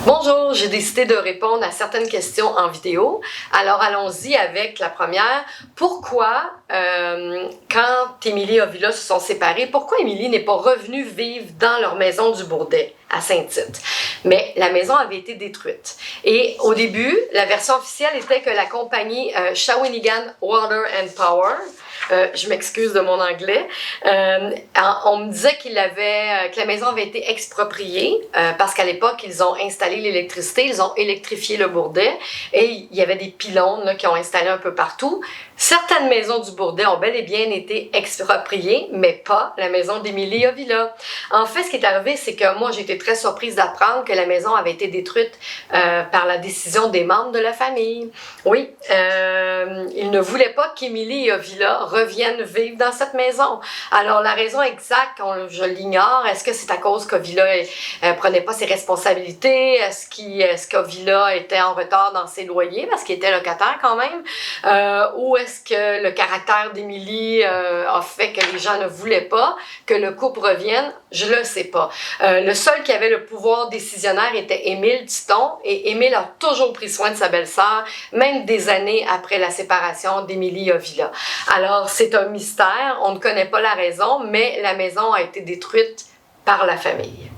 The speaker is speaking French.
Bonjour, j'ai décidé de répondre à certaines questions en vidéo. Alors allons-y avec la première. Pourquoi, quand Émilie et Ovila se sont séparés, pourquoi Émilie n'est pas revenue vivre dans leur maison du Bourdet à Saint-Tite? Mais la maison avait été détruite. Et au début, la version officielle était que la compagnie Shawinigan Water and Power, je m'excuse de mon anglais. On me disait que la maison avait été expropriée parce qu'à l'époque, ils ont installé l'électricité, ils ont électrifié le Bourdet et il y avait des pylônes là, qui ont installé un peu partout. Certaines maisons du Bourdet ont bel et bien été expropriées, mais pas la maison d'Émilie et Ovila. En fait, ce qui est arrivé, c'est que moi, j'ai été très surprise d'apprendre que la maison avait été détruite par la décision des membres de la famille. Oui, ils ne voulaient pas qu'Émilie et Ovila reviennent vivre dans cette maison. Alors, la raison exacte, je l'ignore. Est-ce que c'est à cause qu'Ovila prenait pas ses responsabilités? Est-ce qu'Ovila était en retard dans ses loyers parce qu'il était locataire quand même? Ou est-ce que le caractère d'Émilie a fait que les gens ne voulaient pas que le couple revienne? Je le sais pas. Le seul qui avait le pouvoir décisionnaire était Émile, dit-on, et Émile a toujours pris soin de sa belle-sœur, même des années après la séparation d'Émilie et Ovila. Alors, c'est un mystère, on ne connaît pas la raison, mais la maison a été détruite par la famille.